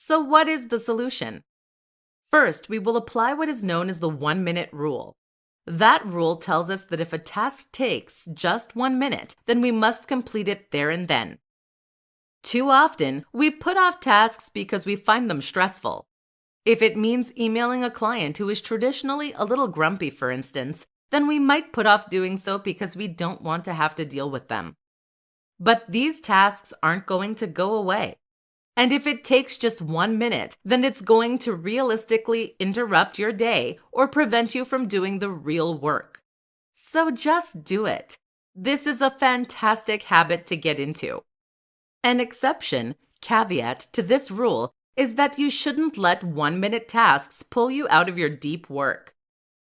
So what is the solution? First, we will apply what is known as the 1-minute rule. That rule tells us that if a task takes just 1 minute, then we must complete it there and then. Too often, we put off tasks because we find them stressful. If it means emailing a client who is traditionally a little grumpy, for instance, then we might put off doing so because we don't want to have to deal with them. But these tasks aren't going to go away. And if it takes just 1 minute, then it's going to realistically interrupt your day or prevent you from doing the real work. So just do it. This is a fantastic habit to get into. An exception, caveat to this rule is that you shouldn't let 1-minute tasks pull you out of your deep work.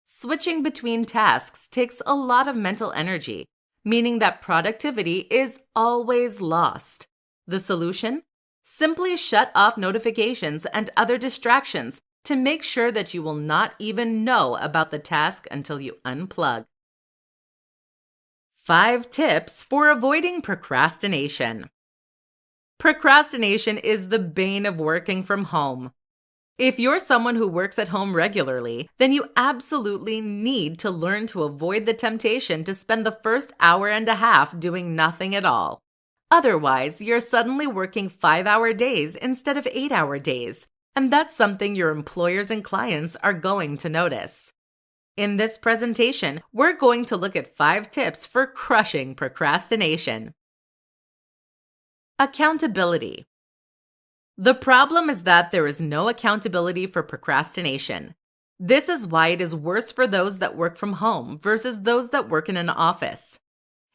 Switching between tasks takes a lot of mental energy, meaning that productivity is always lost. The solution? Simply shut off notifications and other distractions to make sure that you will not even know about the task until you unplug. 5 tips for avoiding procrastination. Procrastination is the bane of working from home. If you're someone who works at home regularly, then you absolutely need to learn to avoid the temptation to spend the first hour and a half doing nothing at all. Otherwise, you're suddenly working 5-hour days instead of 8-hour days, and that's something your employers and clients are going to notice. In this presentation, we're going to look at 5 tips for crushing procrastination. Accountability. The problem is that there is no accountability for procrastination. This is why it is worse for those that work from home versus those that work in an office.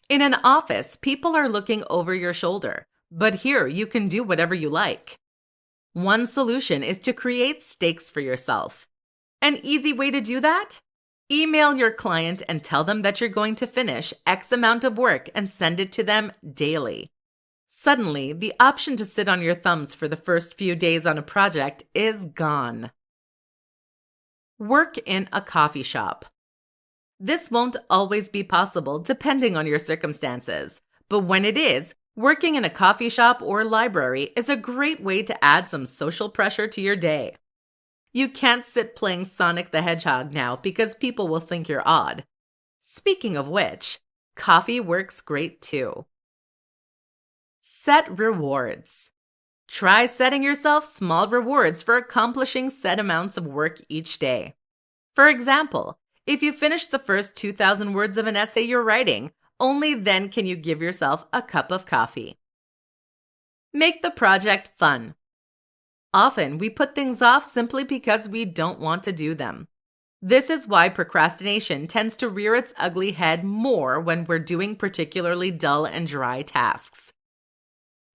In an office, people are looking over your shoulder, but here you can do whatever you like. One solution is to create stakes for yourself. An easy way to do that? Email your client and tell them that you're going to finish X amount of work and send it to them daily. Suddenly, the option to sit on your thumbs for the first few days on a project is gone. Work in a coffee shop. This won't always be possible depending on your circumstances, but when it is, working in a coffee shop or library is a great way to add some social pressure to your day. You can't sit playing Sonic the Hedgehog now because people will think you're odd. Speaking of which, coffee works great too. Set rewards. Try setting yourself small rewards for accomplishing set amounts of work each day. For example, if you finish the first 2,000 words of an essay you're writing, only then can you give yourself a cup of coffee. Make the project fun. Often, we put things off simply because we don't want to do them. This is why procrastination tends to rear its ugly head more when we're doing particularly dull and dry tasks.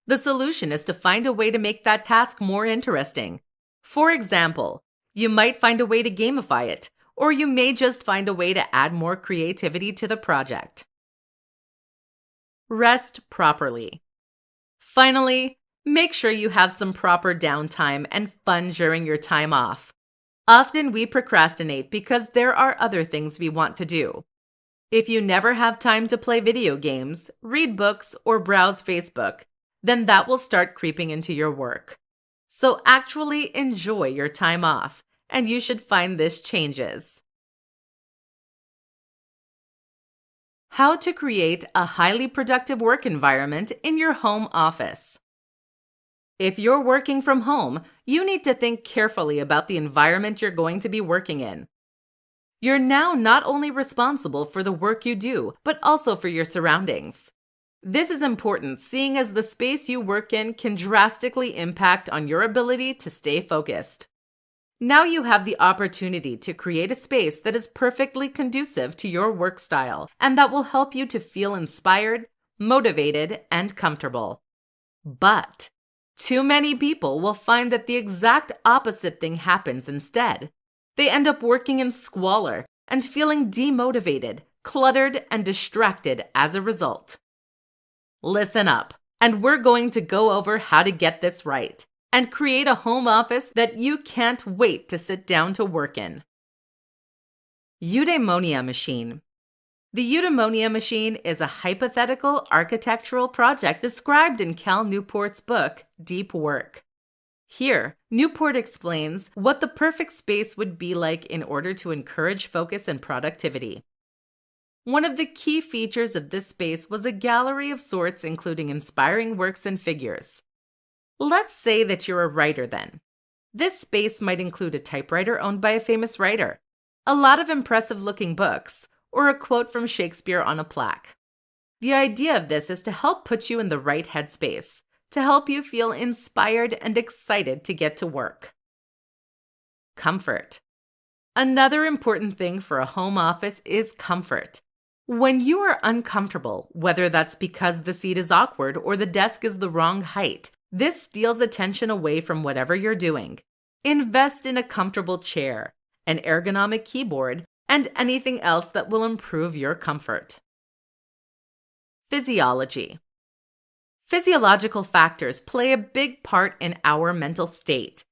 The solution is to find a way to make that task more interesting. For example, you might find a way to gamify it, or you may just find a way to add more creativity to the project. Rest properly. Finally, make sure you have some proper downtime and fun during your time off. Often we procrastinate because there are other things we want to do. If you never have time to play video games, read books, or browse Facebook, then that will start creeping into your work. So actually enjoy your time off, and you should find this changes. How to create a highly productive work environment in your home office. If you're working from home, you need to think carefully about the environment you're going to be working in. You're now not only responsible for the work you do, but also for your surroundings. This is important, seeing as the space you work in can drastically impact on your ability to stay focused. Now you have the opportunity to create a space that is perfectly conducive to your work style and that will help you to feel inspired, motivated, and comfortable. But too many people will find that the exact opposite thing happens instead. They end up working in squalor and feeling demotivated, cluttered, and distracted as a result. Listen up, and we're going to go over how to get this right and create a home office that you can't wait to sit down to work in. Eudaimonia Machine. The Eudaimonia Machine is a hypothetical architectural project described in Cal Newport's book, Deep Work. Here, Newport explains what the perfect space would be like in order to encourage focus and productivity. One of the key features of this space was a gallery of sorts, including inspiring works and figures. Let's say that you're a writer then. This space might include a typewriter owned by a famous writer, a lot of impressive-looking books, or a quote from Shakespeare on a plaque. The idea of this is to help put you in the right headspace, to help you feel inspired and excited to get to work. Comfort. Another important thing for a home office is comfort. When you are uncomfortable, whether that's because the seat is awkward or the desk is the wrong height, this steals attention away from whatever you're doing. Invest in a comfortable chair, an ergonomic keyboard, and anything else that will improve your comfort. Physiology. Physiological factors play a big part in our mental state.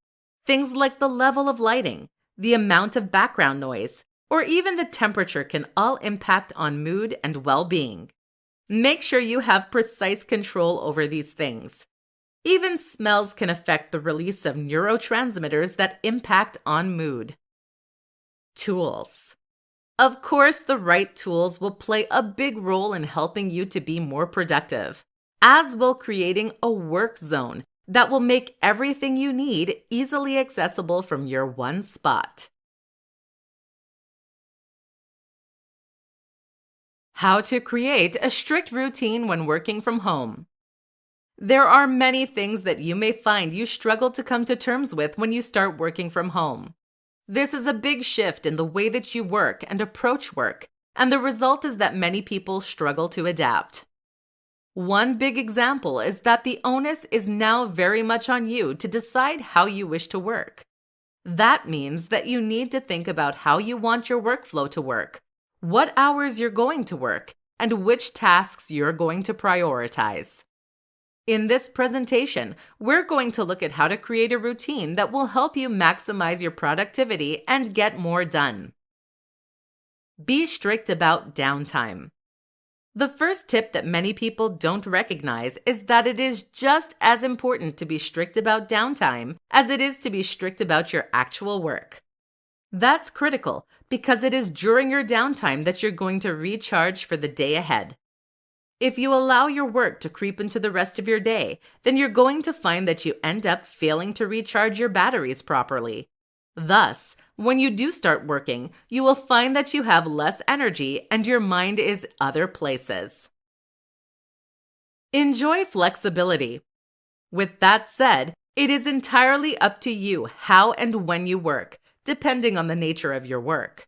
Things like the level of lighting, the amount of background noise, or even the temperature can all impact on mood and well-being. Make sure you have precise control over these things. Even smells can affect the release of neurotransmitters that impact on mood. Tools. Of course, the right tools will play a big role in helping you to be more productive, as will creating a work zone that will make everything you need easily accessible from your one spot. How to create a strict routine when working from home. There are many things that you may find you struggle to come to terms with when you start working from home. This is a big shift in the way that you work and approach work, and the result is that many people struggle to adapt. One big example is that the onus is now very much on you to decide how you wish to work. That means that you need to think about how you want your workflow to work, what hours you're going to work, and which tasks you're going to prioritize. In this presentation, we're going to look at how to create a routine that will help you maximize your productivity and get more done. Be strict about downtime. The first tip that many people don't recognize is that it is just as important to be strict about downtime as it is to be strict about your actual work. That's critical because it is during your downtime that you're going to recharge for the day ahead. If you allow your work to creep into the rest of your day, then you're going to find that you end up failing to recharge your batteries properly. Thus, when you do start working, you will find that you have less energy and your mind is other places. Enjoy flexibility. With that said, it is entirely up to you how and when you work, depending on the nature of your work.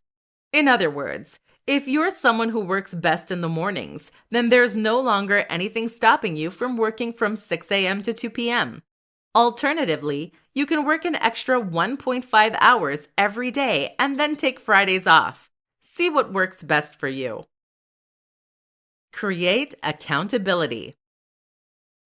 In other words, if you're someone who works best in the mornings, then there's no longer anything stopping you from working from 6 a.m. to 2 p.m. Alternatively, you can work an extra 1.5 hours every day and then take Fridays off. See what works best for you. Create accountability.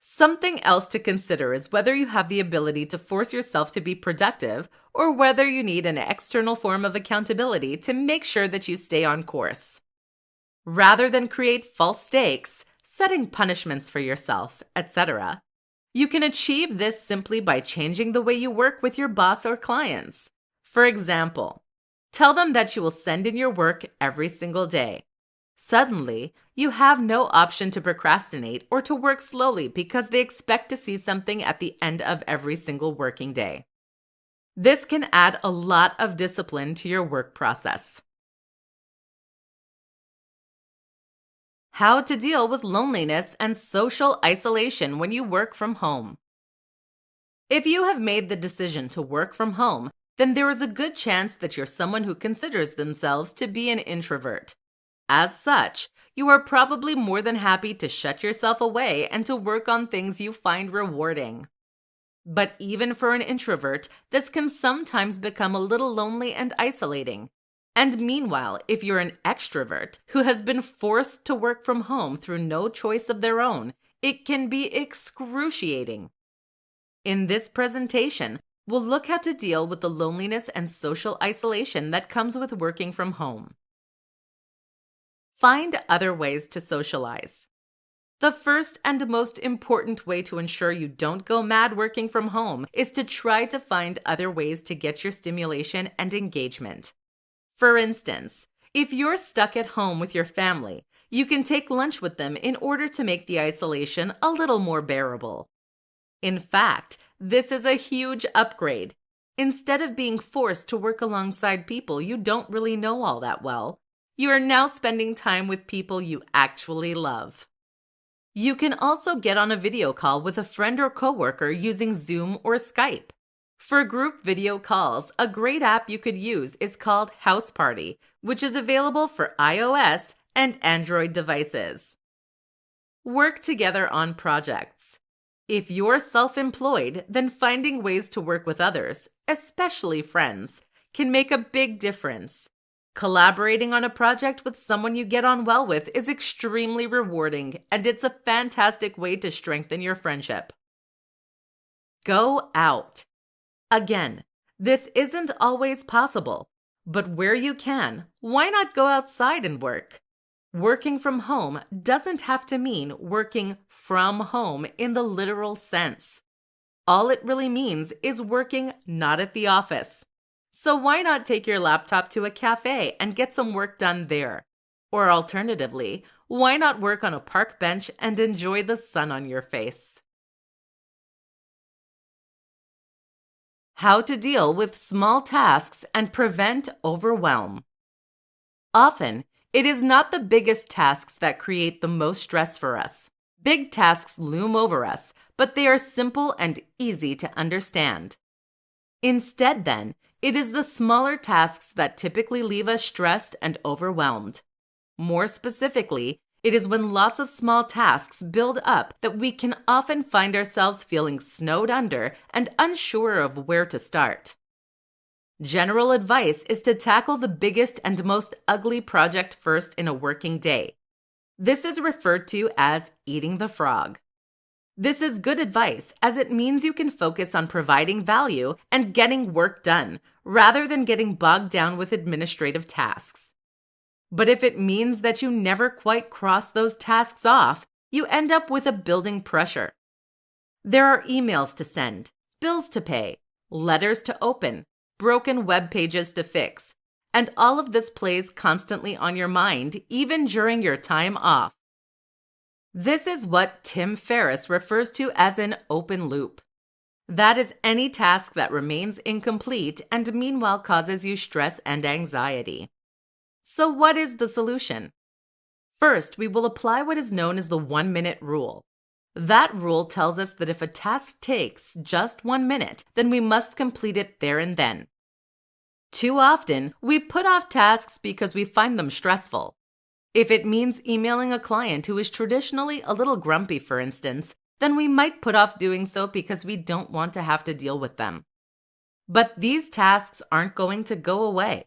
Something else to consider is whether you have the ability to force yourself to be productive or whether you need an external form of accountability to make sure that you stay on course. Rather than create false stakes, setting punishments for yourself, etc., you can achieve this simply by changing the way you work with your boss or clients. For example, tell them that you will send in your work every single day. Suddenly, you have no option to procrastinate or to work slowly because they expect to see something at the end of every single working day. This can add a lot of discipline to your work process. How to deal with loneliness and social isolation when you work from home. If you have made the decision to work from home, then there is a good chance that you're someone who considers themselves to be an introvert. As such, you are probably more than happy to shut yourself away and to work on things you find rewarding. But even for an introvert, this can sometimes become a little lonely and isolating. And meanwhile, if you're an extrovert who has been forced to work from home through no choice of their own, it can be excruciating. In this presentation, we'll look how to deal with the loneliness and social isolation that comes with working from home. Find other ways to socialize. The first and most important way to ensure you don't go mad working from home is to try to find other ways to get your stimulation and engagement. For instance, if you're stuck at home with your family, you can take lunch with them in order to make the isolation a little more bearable. In fact, this is a huge upgrade. Instead of being forced to work alongside people you don't really know all that well, you are now spending time with people you actually love. You can also get on a video call with a friend or coworker using Zoom or Skype. For group video calls, a great app you could use is called House Party, which is available for iOS and Android devices. Work together on projects. If you're self-employed, then finding ways to work with others, especially friends, can make a big difference. Collaborating on a project with someone you get on well with is extremely rewarding, and it's a fantastic way to strengthen your friendship. Go out. Again, this isn't always possible, but where you can, why not go outside and work? Working from home doesn't have to mean working from home in the literal sense. All it really means is working not at the office. So why not take your laptop to a cafe and get some work done there? Or alternatively, why not work on a park bench and enjoy the sun on your face? How to deal with small tasks and prevent overwhelm. Often, it is not the biggest tasks that create the most stress for us. Big tasks loom over us, but they are simple and easy to understand. Instead, then, it is the smaller tasks that typically leave us stressed and overwhelmed. More specifically, it is when lots of small tasks build up that we can often find ourselves feeling snowed under and unsure of where to start. General advice is to tackle the biggest and most ugly project first in a working day. This is referred to as eating the frog. This is good advice as it means you can focus on providing value and getting work done, rather than getting bogged down with administrative tasks. But if it means that you never quite cross those tasks off, you end up with a building pressure. There are emails to send, bills to pay, letters to open, broken web pages to fix, and all of this plays constantly on your mind, even during your time off. This is what Tim Ferriss refers to as an open loop. That is any task that remains incomplete and meanwhile causes you stress and anxiety. So what is the solution? First, we will apply what is known as the 1-minute rule. That rule tells us that if a task takes just 1 minute, then we must complete it there and then. Too often, we put off tasks because we find them stressful. If it means emailing a client who is traditionally a little grumpy, for instance, then we might put off doing so because we don't want to have to deal with them. But these tasks aren't going to go away.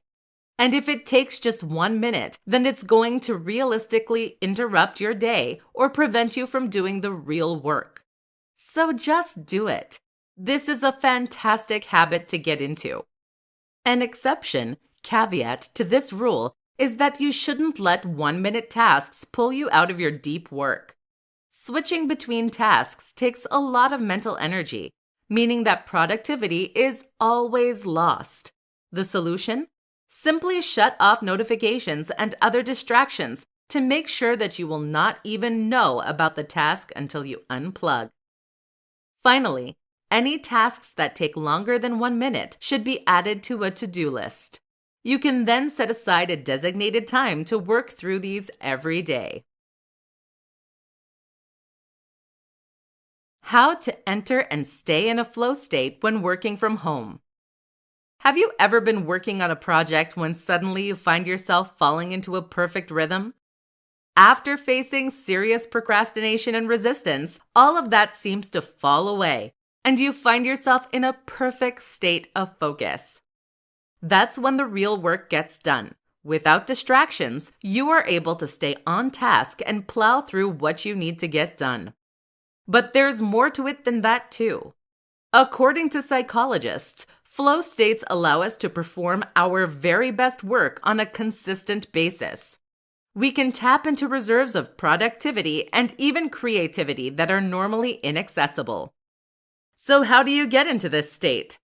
And if it takes just 1 minute, then it's going to realistically interrupt your day or prevent you from doing the real work. So just do it. This is a fantastic habit to get into. An exception, caveat to this rule is that you shouldn't let 1-minute tasks pull you out of your deep work. Switching between tasks takes a lot of mental energy, meaning that productivity is always lost. The solution? Simply shut off notifications and other distractions to make sure that you will not even know about the task until you unplug. Finally, any tasks that take longer than 1 minute should be added to a to-do list. You can then set aside a designated time to work through these every day. How to enter and stay in a flow state when working from home. Have you ever been working on a project when suddenly you find yourself falling into a perfect rhythm? After facing serious procrastination and resistance, all of that seems to fall away, and you find yourself in a perfect state of focus. That's when the real work gets done. Without distractions, you are able to stay on task and plow through what you need to get done. But there's more to it than that too. According to psychologists, flow states allow us to perform our very best work on a consistent basis. We can tap into reserves of productivity and even creativity that are normally inaccessible. So, how do you get into this state?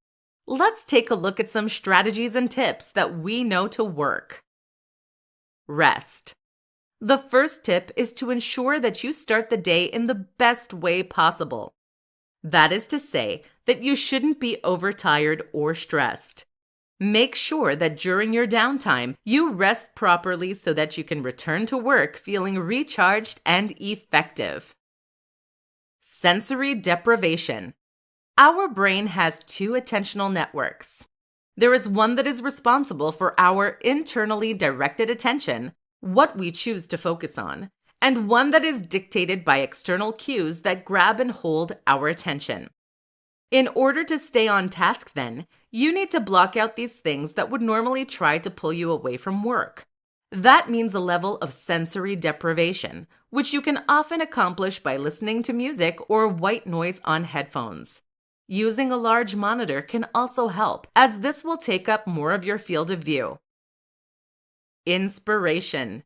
Let's take a look at some strategies and tips that we know to work. Rest. The first tip is to ensure that you start the day in the best way possible. That is to say, that you shouldn't be overtired or stressed. Make sure that during your downtime, you rest properly so that you can return to work feeling recharged and effective. Sensory deprivation. Our brain has two attentional networks. There is one that is responsible for our internally directed attention, what we choose to focus on, and one that is dictated by external cues that grab and hold our attention. In order to stay on task, then, you need to block out these things that would normally try to pull you away from work. That means a level of sensory deprivation, which you can often accomplish by listening to music or white noise on headphones. Using a large monitor can also help, as this will take up more of your field of view. Inspiration.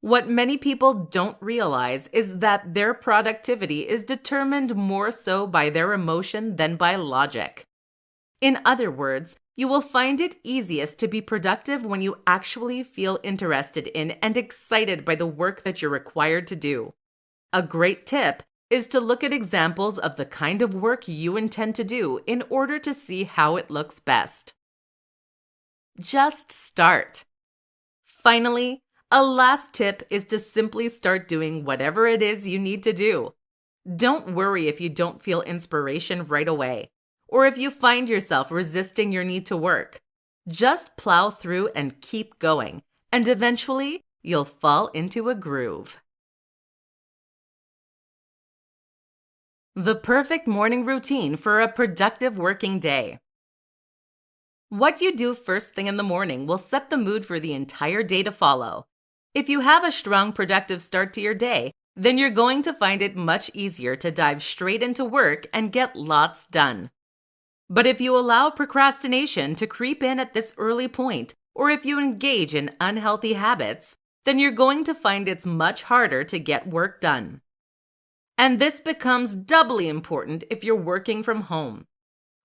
What many people don't realize is that their productivity is determined more so by their emotion than by logic. In other words, you will find it easiest to be productive when you actually feel interested in and excited by the work that you're required to do. A great tip is to look at examples of the kind of work you intend to do in order to see how it looks best. Just start. Finally, a last tip is to simply start doing whatever it is you need to do. Don't worry if you don't feel inspiration right away, or if you find yourself resisting your need to work. Just plow through and keep going, and eventually you'll fall into a groove. The perfect morning routine for a productive working day. What you do first thing in the morning will set the mood for the entire day to follow. If you have a strong, productive start to your day, then you're going to find it much easier to dive straight into work and get lots done. But if you allow procrastination to creep in at this early point, or if you engage in unhealthy habits, then you're going to find it's much harder to get work done. And this becomes doubly important if you're working from home.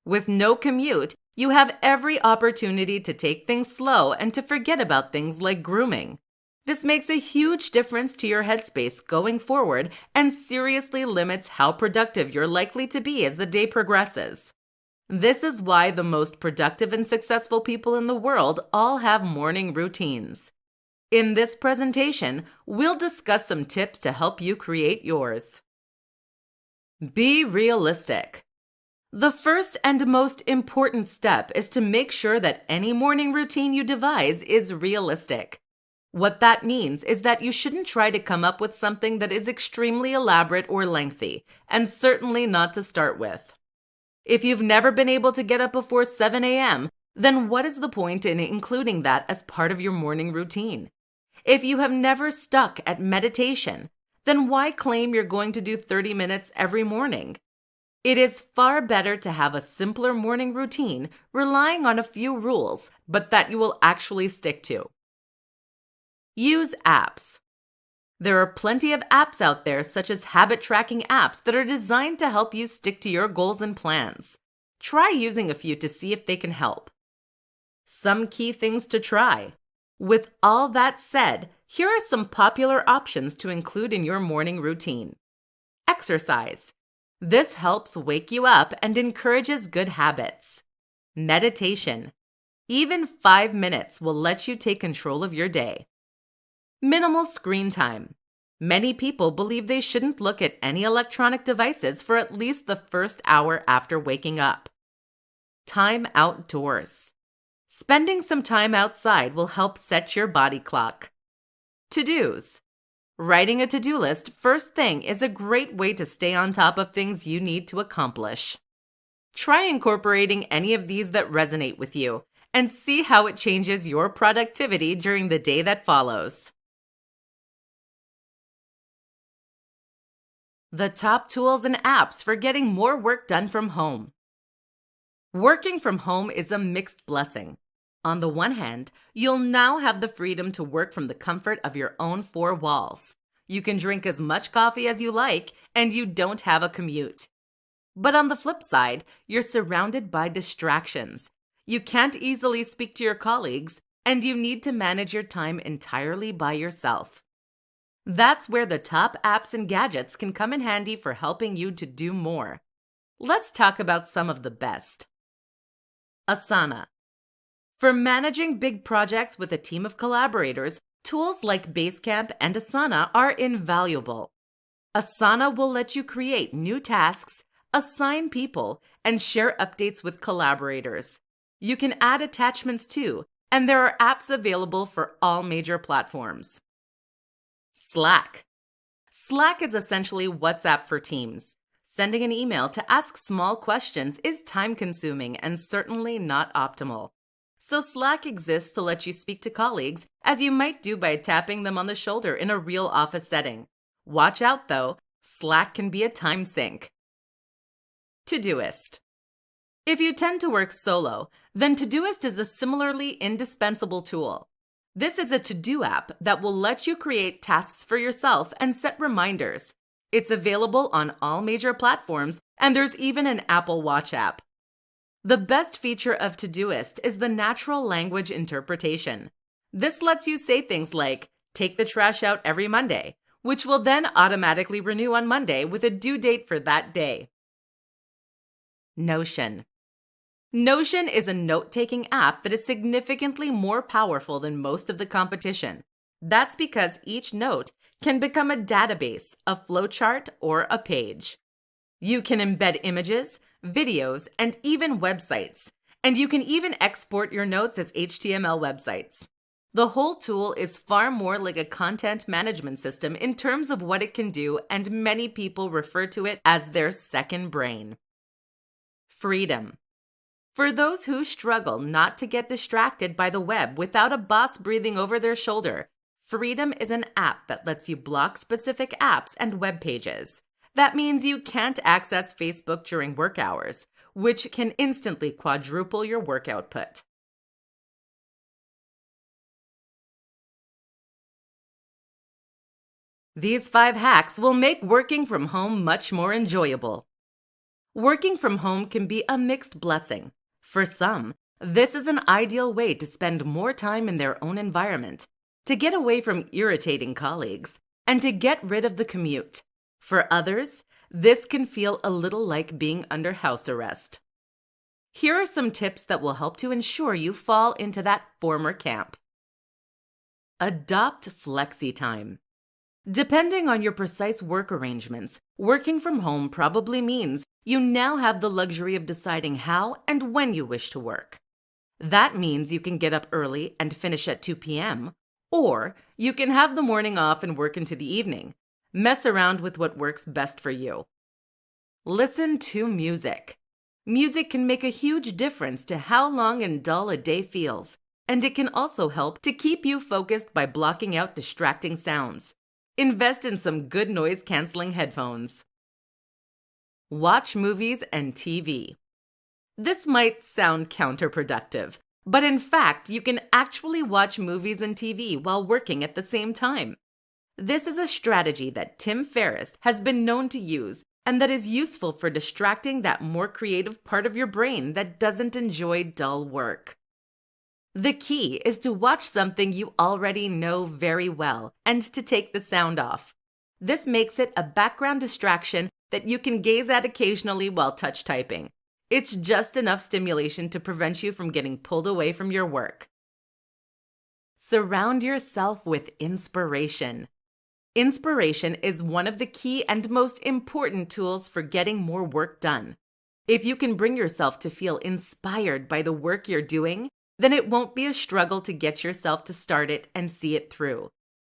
With no commute, you have every opportunity to take things slow and to forget about things like grooming. This makes a huge difference to your headspace going forward and seriously limits how productive you're likely to be as the day progresses. This is why the most productive and successful people in the world all have morning routines. In this presentation, we'll discuss some tips to help you create yours. Be realistic. The first and most important step is to make sure that any morning routine you devise is realistic. What that means is that you shouldn't try to come up with something that is extremely elaborate or lengthy, and certainly not to start with. If you've never been able to get up before 7 a.m., then what is the point in including that as part of your morning routine? If you have never stuck at meditation, then why claim you're going to do 30 minutes every morning? It is far better to have a simpler morning routine relying on a few rules, but that you will actually stick to. Use apps. There are plenty of apps out there, such as habit tracking apps, that are designed to help you stick to your goals and plans. Try using a few to see if they can help. Some key things to try. With all that said, here are some popular options to include in your morning routine. Exercise. This helps wake you up and encourages good habits. Meditation. Even 5 minutes will let you take control of your day. Minimal screen time. Many people believe they shouldn't look at any electronic devices for at least the first hour after waking up. Time outdoors. Spending some time outside will help set your body clock. To-dos. Writing a to-do list first thing is a great way to stay on top of things you need to accomplish. Try incorporating any of these that resonate with you and see how it changes your productivity during the day that follows. The top tools and apps for getting more work done from home. Working from home is a mixed blessing. On the one hand, you'll now have the freedom to work from the comfort of your own four walls. You can drink as much coffee as you like, and you don't have a commute. But on the flip side, you're surrounded by distractions. You can't easily speak to your colleagues, and you need to manage your time entirely by yourself. That's where the top apps and gadgets can come in handy for helping you to do more. Let's talk about some of the best. Asana. For managing big projects with a team of collaborators, tools like Basecamp and Asana are invaluable. Asana will let you create new tasks, assign people, and share updates with collaborators. You can add attachments too, and there are apps available for all major platforms. Slack. Slack is essentially WhatsApp for teams. Sending an email to ask small questions is time-consuming and certainly not optimal. So Slack exists to let you speak to colleagues as you might do by tapping them on the shoulder in a real office setting. Watch out though, Slack can be a time sink. Todoist. If you tend to work solo, then Todoist is a similarly indispensable tool. This is a to-do app that will let you create tasks for yourself and set reminders. It's available on all major platforms, and there's even an Apple Watch app. The best feature of Todoist is the natural language interpretation. This lets you say things like, "Take the trash out every Monday," which will then automatically renew on Monday with a due date for that day. Notion. Notion is a note-taking app that is significantly more powerful than most of the competition. That's because each note can become a database, a flowchart, or a page. You can embed images, videos, and even websites. And you can even export your notes as HTML websites. The whole tool is far more like a content management system in terms of what it can do, and many people refer to it as their second brain. Freedom. For those who struggle not to get distracted by the web without a boss breathing over their shoulder, Freedom is an app that lets you block specific apps and web pages. That means you can't access Facebook during work hours, which can instantly quadruple your work output. These 5 hacks will make working from home much more enjoyable. Working from home can be a mixed blessing. For some, this is an ideal way to spend more time in their own environment, to get away from irritating colleagues, and to get rid of the commute. For others, this can feel a little like being under house arrest. Here are some tips that will help to ensure you fall into that former camp. Adopt flexi time. Depending on your precise work arrangements, working from home probably means you now have the luxury of deciding how and when you wish to work. That means you can get up early and finish at 2 p.m., or you can have the morning off and work into the evening. Mess around with what works best for you. Listen to music. Music can make a huge difference to how long and dull a day feels, and it can also help to keep you focused by blocking out distracting sounds. Invest in some good noise-canceling headphones. Watch movies and TV. This might sound counterproductive, but in fact, you can actually watch movies and TV while working at the same time. This is a strategy that Tim Ferriss has been known to use, and that is useful for distracting that more creative part of your brain that doesn't enjoy dull work. The key is to watch something you already know very well and to take the sound off. This makes it a background distraction that you can gaze at occasionally while touch typing. It's just enough stimulation to prevent you from getting pulled away from your work. Surround yourself with inspiration. Inspiration is one of the key and most important tools for getting more work done. If you can bring yourself to feel inspired by the work you're doing, then it won't be a struggle to get yourself to start it and see it through.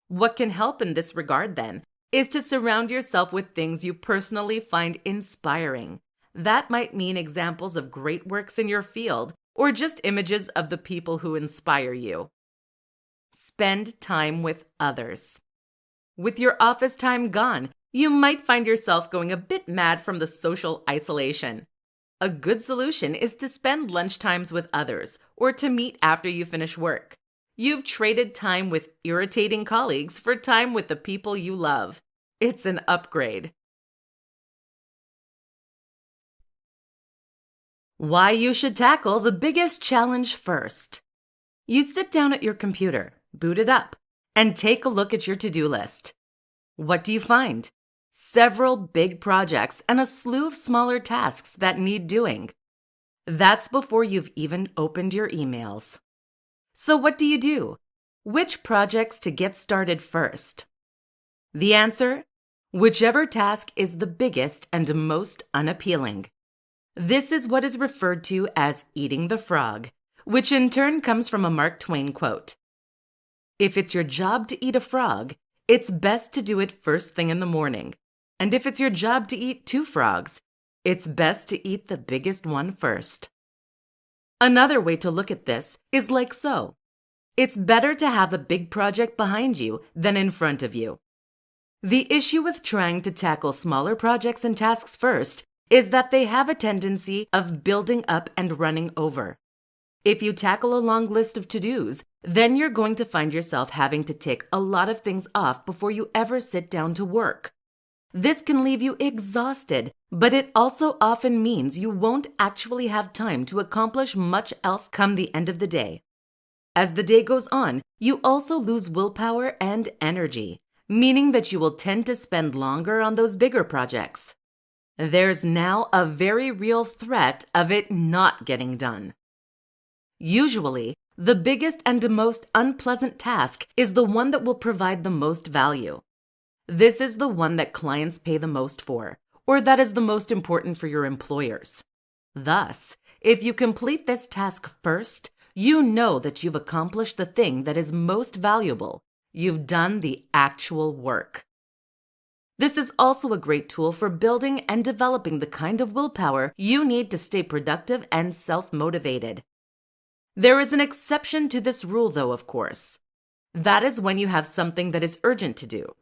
What can help in this regard, then, is to surround yourself with things you personally find inspiring. That might mean examples of great works in your field, or just images of the people who inspire you. Spend time with others. With your office time gone, you might find yourself going a bit mad from the social isolation. A good solution is to spend lunchtimes with others or to meet after you finish work. You've traded time with irritating colleagues for time with the people you love. It's an upgrade. Why you should tackle the biggest challenge first. You sit down at your computer, boot it up, and take a look at your to-do list. What do you find? Several big projects and a slew of smaller tasks that need doing. That's before you've even opened your emails. So what do you do? Which projects to get started first? The answer? Whichever task is the biggest and most unappealing. This is what is referred to as eating the frog, which in turn comes from a Mark Twain quote. If it's your job to eat a frog, it's best to do it first thing in the morning. And if it's your job to eat two frogs, it's best to eat the biggest one first. Another way to look at this is like so. It's better to have a big project behind you than in front of you. The issue with trying to tackle smaller projects and tasks first is that they have a tendency of building up and running over. If you tackle a long list of to-dos, then you're going to find yourself having to tick a lot of things off before you ever sit down to work. This can leave you exhausted, but it also often means you won't actually have time to accomplish much else come the end of the day. As the day goes on, you also lose willpower and energy, meaning that you will tend to spend longer on those bigger projects. There's now a very real threat of it not getting done. Usually, the biggest and most unpleasant task is the one that will provide the most value. This is the one that clients pay the most for, or that is the most important for your employers. Thus, if you complete this task first, you know that you've accomplished the thing that is most valuable. You've done the actual work. This is also a great tool for building and developing the kind of willpower you need to stay productive and self-motivated. There is an exception to this rule, though, of course. That is when you have something that is urgent to do.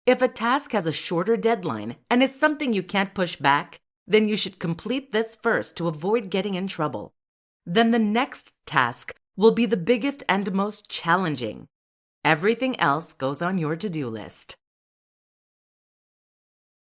If a task has a shorter deadline and is something you can't push back, then you should complete this first to avoid getting in trouble. Then the next task will be the biggest and most challenging. Everything else goes on your to-do list.